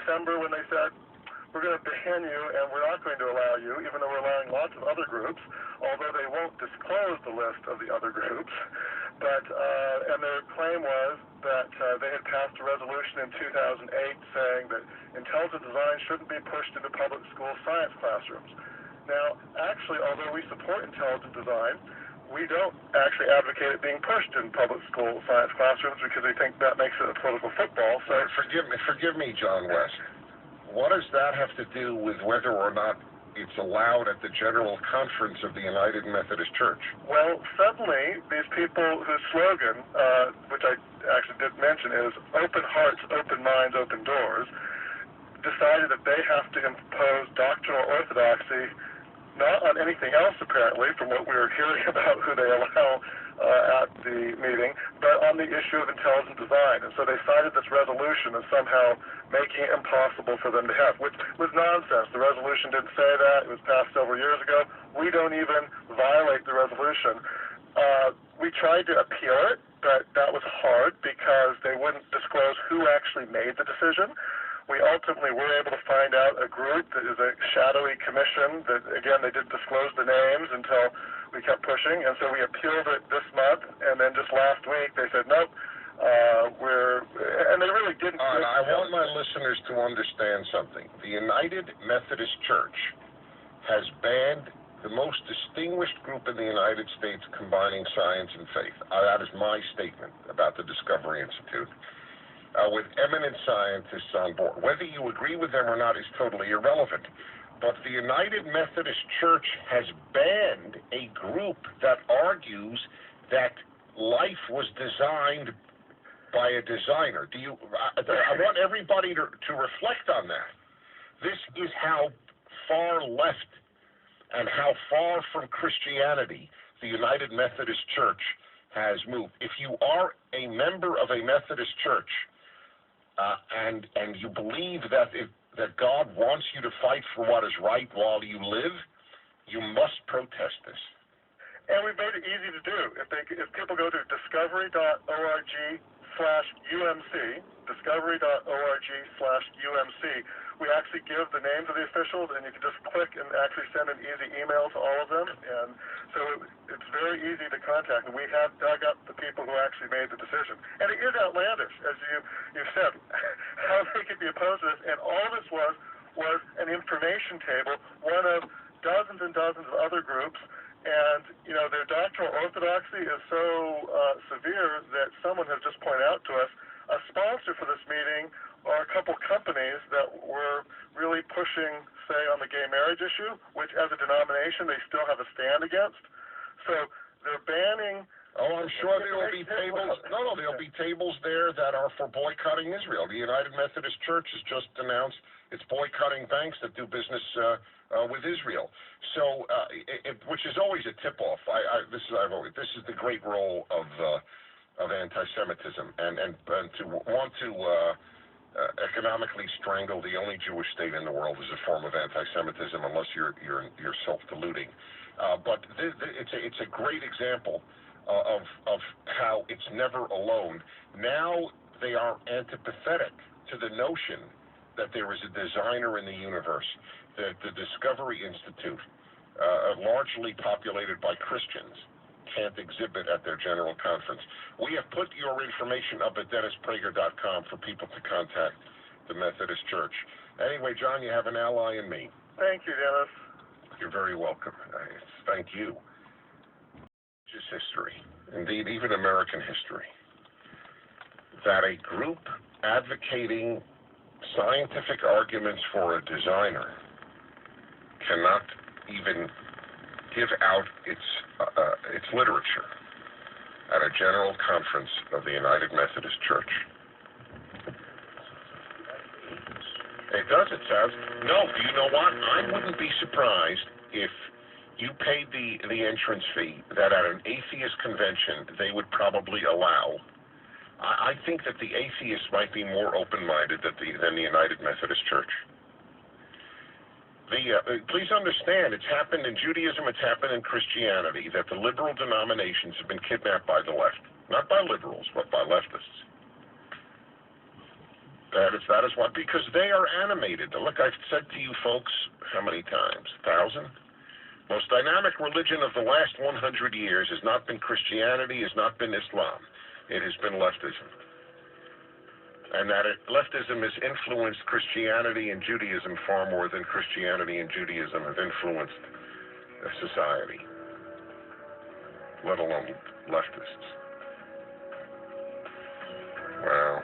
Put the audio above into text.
December when they said, we're going to ban you and we're not going to allow you, even though we're allowing lots of other groups, although they won't disclose the list of the other groups. But and their claim was that they had passed a resolution in 2008 saying that intelligent design shouldn't be pushed into public school science classrooms. Now, actually, although we support intelligent design, we don't actually advocate it being pushed in public school science classrooms because we think that makes it a political football. So forgive me, John West. What does that have to do with whether or not it's allowed at the General Conference of the United Methodist Church? Well, suddenly, these people whose slogan, which I actually did mention, is open hearts, open minds, open doors, decided that they have to impose doctrinal orthodoxy, not on anything else, apparently, from what we were hearing about who they allow at the meeting, but on the issue of intelligent design. And so they cited this resolution as somehow making it impossible for them to have, which was nonsense. The resolution didn't say that. It was passed several years ago. We don't even violate the resolution. We tried to appeal it, but that was hard because they wouldn't disclose who actually made the decision. We ultimately were able to find out a group that is a shadowy commission that, again, they didn't disclose the names until we kept pushing, and so we appealed it this month, and then just last week they said, nope, and they really didn't. All right, I want my listeners to understand something. The United Methodist Church has banned the most distinguished group in the United States combining science and faith. That is my statement about the Discovery Institute. With eminent scientists on board. Whether you agree with them or not is totally irrelevant. But the United Methodist Church has banned a group that argues that life was designed by a designer. I want everybody to reflect on that. This is how far left and how far from Christianity the United Methodist Church has moved. If you are a member of a Methodist church, and you believe that God wants you to fight for what is right while you live, you must protest this. And we've made it easy to do. If people go to discovery.org/UMC, discovery.org/UMC, we actually give the names of the officials, and you can just click and actually send an easy email to all of them. And so it's very easy to contact. And we have dug up the people who actually made the decision. And it is outlandish, as you've said, how they could be opposed to this. And all this was an information table, one of dozens and dozens of other groups. And, their doctrinal orthodoxy is so severe that someone has just pointed out to us, a sponsor for this meeting are a couple companies that were really pushing, say, on the gay marriage issue, which as a denomination they still have a stand against. So they're banning... Oh, I'm sure there will be tables. No, there'll be tables there that are for boycotting Israel. The United Methodist Church has just announced it's boycotting banks that do business with Israel. So, which is always a tip-off. This is the great role of anti-Semitism, and to want to economically strangle the only Jewish state in the world is a form of anti-Semitism, unless you're self-deluding. But it's a great example of how it's never alone. Now they are antipathetic to the notion that there is a designer in the universe. The Discovery Institute, largely populated by Christians, can't exhibit at their general conference. We have put your information up at DennisPrager.com for people to contact the Methodist Church. Anyway, John, you have an ally in me. Thank you, Dennis. You're very welcome. Thank you. Just history, indeed, even American history, that a group advocating scientific arguments for a designer cannot even give out its literature at a general conference of the United Methodist Church. It does, it says. No, you know what? I wouldn't be surprised if you paid the entrance fee that at an atheist convention they would probably allow. I think that the atheists might be more open-minded than the United Methodist Church. Please understand, it's happened in Judaism, it's happened in Christianity, that the liberal denominations have been kidnapped by the left. Not by liberals, but by leftists. That is what, because they are animated. Look, I've said to you folks, how many times? 1,000? Most dynamic religion of the last 100 years has not been Christianity, has not been Islam. It has been leftism. And that leftism has influenced Christianity and Judaism far more than Christianity and Judaism have influenced society, let alone leftists. Wow.